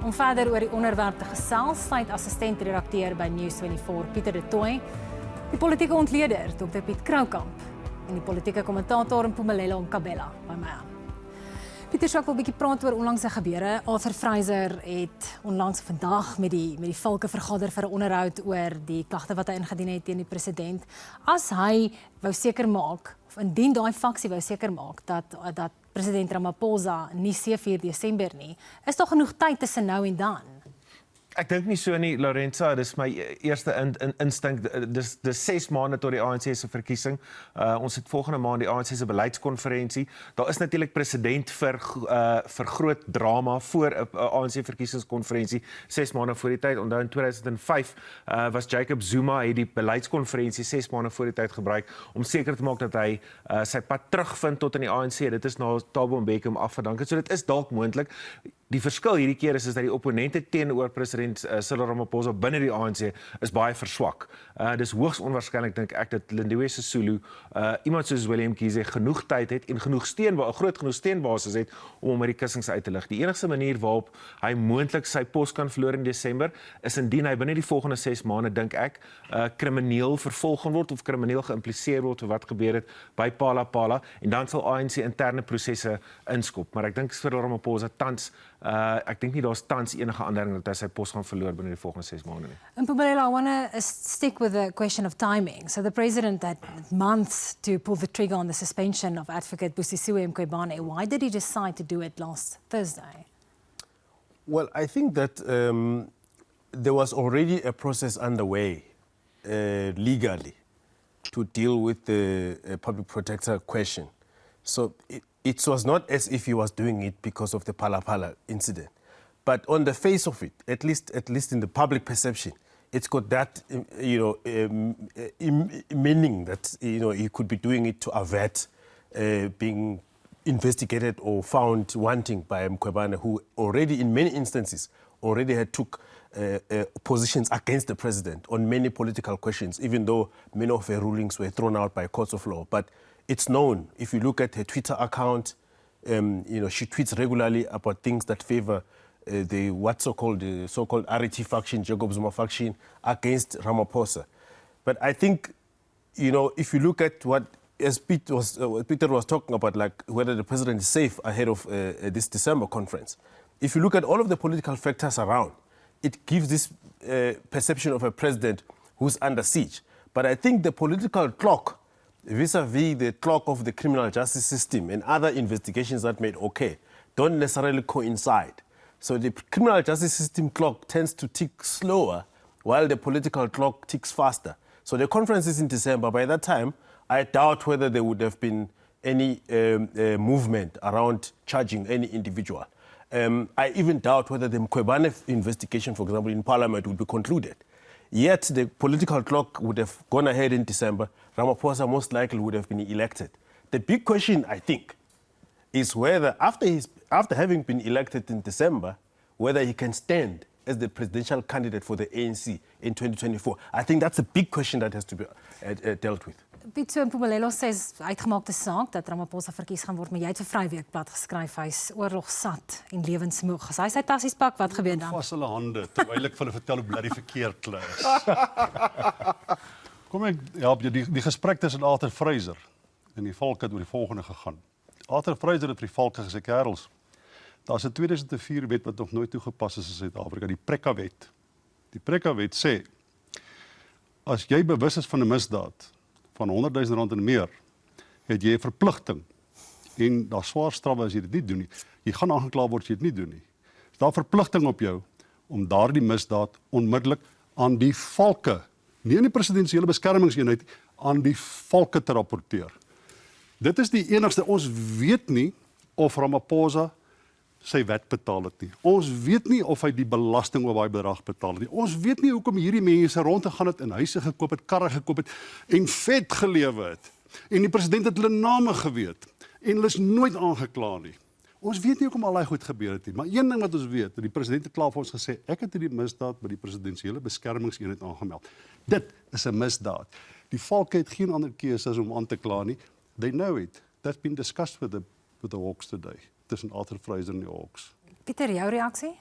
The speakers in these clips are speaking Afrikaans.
Om verder oor die onderwerp te gesels, sluit assistent-redakteur by News24 Pieter de Tooy, die politieke ontleder Dr. Piet Kroukamp en die politieke kommentator Mpumelelo Mkabela by my aan. Pieter, ek wil 'n bietjie praat oor onlangse gebeure. Arthur Fraser het onlangs vandag met die valke vergader vir 'n onderhoud oor die klagte wat hy ingedien het teen die president. As hy wou seker maak, of indien daai faksie wou seker maak dat president Ramaphosa nie 7 Desember nie, is daar genoeg tyd tussen nou en dan? Ek dink nie so nie, Lourensa, dis my eerste instink, dis 6 maande tot die ANC se verkiesing. Ons het volgende maand die ANC se beleidskonferensie. Daar is natuurlik presedent vir groot drama voor 'n ANC verkiesingskonferensie 6 maande voor die tyd. Onthou in 2005 was Jacob Zuma het die beleidskonferensie 6 maande voor die tyd gebruik om seker te maak dat hy sy pad terugvind tot in die ANC. Dit is na Thabo Mbeki om afgedank het. So dit is dalk moontlik. Die verskil hierdie keer is dat die opponente teenoor president Cyril Ramaphosa binne die ANC is baie verswak. Dis hoogs onwaarskynlik, dink ek, dat Lindiwe Sisulu, iemand soos Willem Kiese genoeg tyd het en genoeg groot genoeg steunbasis het om hom uit die kussings uit te lig. Die enigste manier waarop hy moontlik sy pos kan verloor in Desember is indien hy binne die volgende 6 maande, dink ek, krimineel vervolg word of krimineel geïmpliseer word vir wat gebeur het by Phala Phala, en dan sal ANC interne prosesse inskop. Maar ek dink Cyril Ramaphosa tans ek dink nie daar's tans enige aandering dat hy sy pos gaan verloor binne die volgende 6 maande nie. And Mpumelelo, I want to stick with the question of timing. So the president had months to pull the trigger on the suspension of advocate Busisiwe Mkhwebane. Why did he decide to do it last Thursday? Well, I think that there was already a process underway legally to deal with the public protector question. So it was not as if he was doing it because of the Phala Phala incident. But on the face of it, at least in the public perception, it's got that meaning that he could be doing it to avert being investigated or found wanting by Mkhwebane, who already in many instances already had took positions against the president on many political questions, even though many of her rulings were thrown out by courts of law. But it's known, if you look at her Twitter account, she tweets regularly about things that favor the so-called RT faction, Jacob Zuma faction, against Ramaphosa. But I think, if you look at what, as Peter was talking about, like whether the president is safe ahead of this December conference, if you look at all of the political factors around, it gives this perception of a president who's under siege. But I think the political clock, vis-a-vis the clock of the criminal justice system and other investigations that made don't necessarily coincide. So the criminal justice system clock tends to tick slower while the political clock ticks faster. So the conference is in December. By that time, I doubt whether there would have been any movement around charging any individual. I even doubt whether the Mkhwebane investigation, for example, in Parliament would be concluded. Yet the political clock would have gone ahead in December. Ramaphosa most likely would have been elected. The big question, I think, is whether after having been elected in December, whether he can stand as the presidential candidate for the ANC in 2024. I think that's a big question that has to be dealt with. Piet, so Mpumelelo sê uitgemaakte saak dat Ramaphosa verkies gaan word, maar jy het vir Vryweekblad geskryf, hy's oorlogsat en lewensmoeg. As hy sy tassies pak, wat gebeur dan? Vas hulle hande, terwyl ek vir hulle vertel hoe bly die verkeerd is. Kom ek help jou, die gesprek tussen Arthur Fraser en die volk het oor die volgende gegaan. Arthur Fraser het vir die volk gesê, kerels, daar's 'n 2004 wet wat nog nooit toegepas is in Suid-Afrika, die Prekka-wet. Die Prekka-wet sê, as jy bewus is van 'n misdaad, van R100,000 en meer, het jy 'n verpligting, en daar swaar straffe as jy dit nie doen nie. Jy gaan aangekla word as jy dit nie doen nie. Is daar verpligting op jou, om daardie misdaad onmiddellik aan die volke, nie aan die presidensiële beskermingseenheid, aan die volke te rapporteer. Dit is die enigste, ons weet nie of Ramaphosa sy wet betaal het nie. Ons weet nie of hy die belasting oor daai bedrag betaal het nie. Ons weet nie hoekom hierdie mense rondgegaan het en huise gekoop het, karre gekoop het en vet gelewe het. En die president het hulle name geweet en hulle is nooit aangekla nie. Ons weet nie hoekom al daai goed gebeur het nie, maar een ding wat ons weet, die president het klaar vir ons gesê, ek het hierdie misdaad by die presidensiële beskermingseenheid aangemeld. Dit is 'n misdaad. Die volk het geen ander keuse as om aan te kla nie. They know it. That's been discussed with the Hawks today. Tussen Arthur Fraser en die Hawks. Pieter, jou reaksie?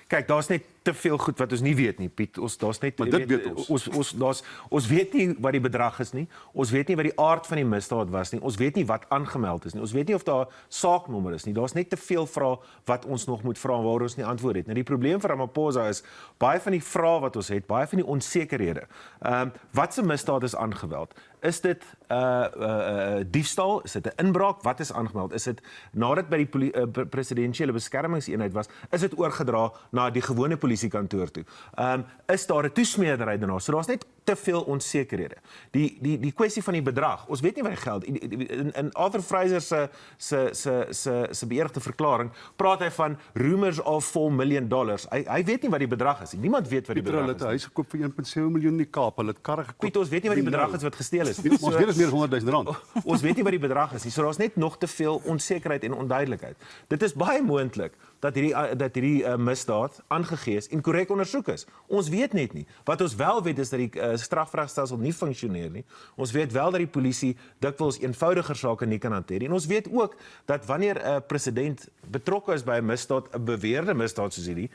Kyk, daar's net te veel goed wat ons nie weet nie, Piet. Daar's net Maar dit weet ons. Ons weet nie wat die bedrag is nie. Ons weet nie wat die aard van die misdaad was nie. Ons weet nie wat aangemeld is nie. Ons weet nie of daar saaknommer is nie. Daar's net te veel vrae wat ons nog moet vra en waar ons nie antwoord het. Nou die probleem vir Ramaphosa is baie van die vrae wat ons het, baie van die onsekerhede. Wat se misdaad is aangeweld? Is dit diefstal? Is dit 'n inbraak? Wat is aangemeld? Is dit nadat by die presidensiële beskermingseenheid was, is dit oorgedra na die gewone polisiekantoor toe? Is daar 'n toesmeerdery daarna? So daar's net te veel onsekerhede. Die kwessie van die bedrag. Ons weet nie wat die geld in Arthur Fraser se beëdigde verklaring praat hy van rumors of $4 million. Hy weet nie wat die bedrag is nie. Niemand weet wat die bedrag is. Hulle het 'n huis gekoop vir 1.7 miljoen in die Kaap. Hulle het karre gekoop. Piet, ons weet nie wat die bedrag is wat gesteel is. Ons weet is meer as R100,000. Ons weet nie wat die bedrag is nie. So daar's net nog te veel onsekerheid en onduidelikheid. Dit is baie moontlik dat hierdie misdaad aangegee is en korrek ondersoek is. Ons weet net nie. Wat ons wel weet is dat die strafregstelsel nie funksioneer nie. Ons weet wel dat die polisie dikwels eenvoudiger sake nie kan hanteer nie. En ons weet ook dat wanneer 'n president betrokke is by 'n misdaad, 'n beweerde misdaad soos hierdie,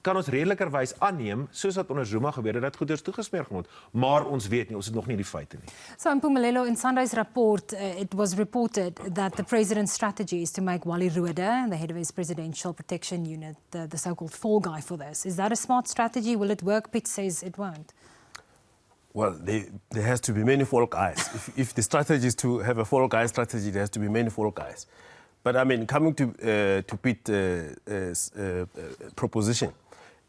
kan ons redelikerwys aanneem, soos wat onder Zuma gebeur het, dat goeders toegesmeer gaan word. Maar ons weet nie, ons het nog nie die feite nie. So Mpumelelo, in Sunday's report, it was reported that the president's strategy is to make Wally Rhoode, the head of his presidential protection unit, the so-called fall guy for this. Is that a smart strategy? Will it work? Pitt says it won't. Well, there has to be many fall guys. If the strategy is to have a fall guy strategy, there has to be many fall guys. But I mean, coming to Pitt's proposition,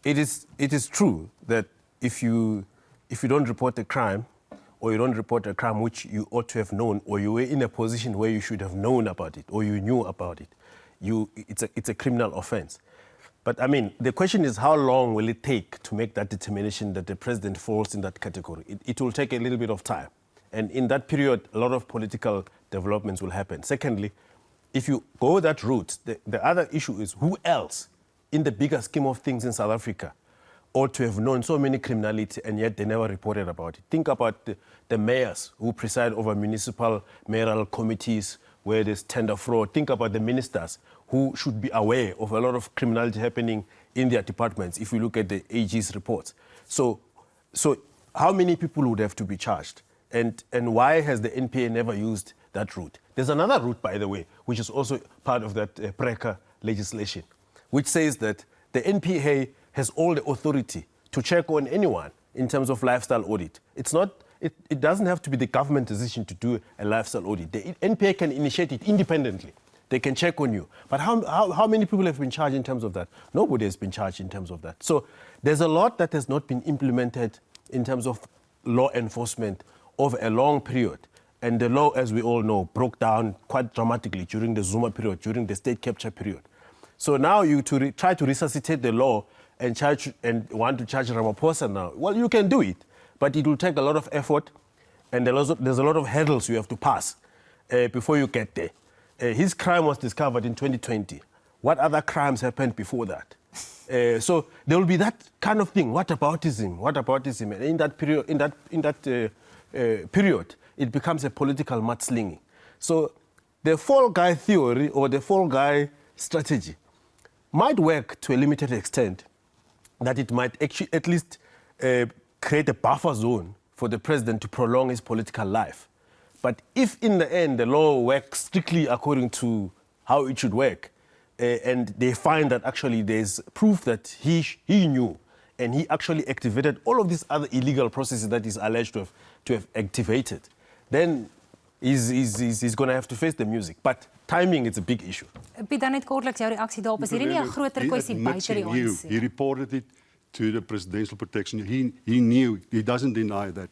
it is true that if you don't report a crime, or you don't report a crime which you ought to have known, or you were in a position where you should have known about it, or you knew about it, it's a criminal offense. But I mean, the question is, how long will it take to make that determination that the president falls in that category? It will take a little bit of time. And in that period, a lot of political developments will happen. Secondly, if you go that route, the other issue is who else, in the bigger scheme of things in South Africa, ought to have known so many criminality and yet they never reported about it. Think about the mayors who preside over municipal mayoral committees where there's tender fraud. Think about the ministers who should be aware of a lot of criminality happening in their departments if you look at the AG's reports. So how many people would have to be charged? And why has the NPA never used that route? There's another route, by the way, which is also part of that PRECA legislation, which says that the NPA has all the authority to check on anyone in terms of lifestyle audit. It doesn't have to be the government decision to do a lifestyle audit. The NPA can initiate it independently. They can check on you. But how many people have been charged in terms of that? Nobody has been charged in terms of that. So there's a lot that has not been implemented in terms of law enforcement over a long period. And the law, as we all know, broke down quite dramatically during the Zuma period, during the state capture period. So now you try to resuscitate the law and want to charge Ramaphosa now. Well, you can do it, but it will take a lot of effort, and there's a lot of hurdles you have to pass before you get there. His crime was discovered in 2020. What other crimes happened before that? So there will be that kind of thing. Whataboutism? And in that period, it becomes a political mudslinging. So the fall guy theory or the fall guy strategy might work to a limited extent, that it might actually at least create a buffer zone for the president to prolong his political life. But if in the end the law works strictly according to how it should work, and they find that actually there's proof that he knew and he actually activated all of these other illegal processes that he's alleged to have activated, then he's going to have to face the music. But timing is a big issue. Piet, dan net kortliks jou reaksie daarop. Is hierdie nie 'n groter kwessie buite die ANC? He reported it to the presidential protection. He knew. He doesn't deny that.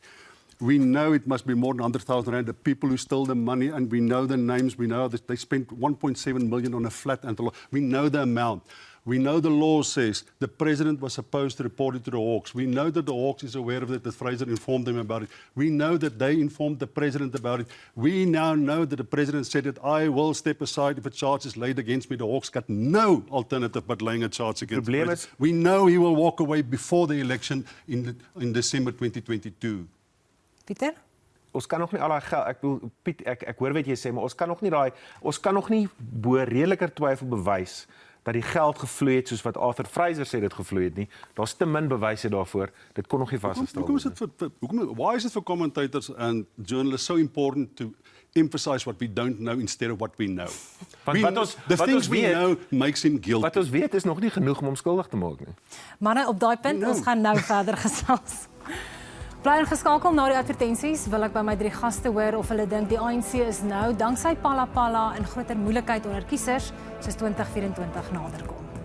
We know it must be more than 100,000 rand. The people who stole the money, and we know the names. We know that they spent 1.7 million on a flat and the law. We know the amount. We know the law says the president was supposed to report it to the Hawks. We know that the Hawks is aware of it, that Fraser informed them about it. We know that they informed the president about it. We now know that the president said that I will step aside if a charge is laid against me. The Hawks got no alternative but laying a charge against the president. We know he will walk away before the election in December 2022. Pieter? Ons kan nog nie al daai geld, ek bedoel Piet, ek hoor wat jy sê, maar ons kan nog nie bo redeliker twyfel bewys dat die geld gevloei het soos wat Arthur Fraser sê dit gevloei het nie. Daar's te min bewyse daarvoor. Dit kon nog nie vasgestel word nie. Why is it for commentators and journalists so important to emphasize what we don't know instead of what we know? The things we know makes him guilty. Wat ons weet is nog nie genoeg om hom skuldig te maak nie. Manne, op daai punt, ons gaan nou verder gesels. Bly ingeskakel na die advertensies, wil ek by my 3 gaste hoor of hulle dink die ANC is nou, danksy Phala Phala, in groter moeilikheid onder kiesers, soos 2024 naderkom.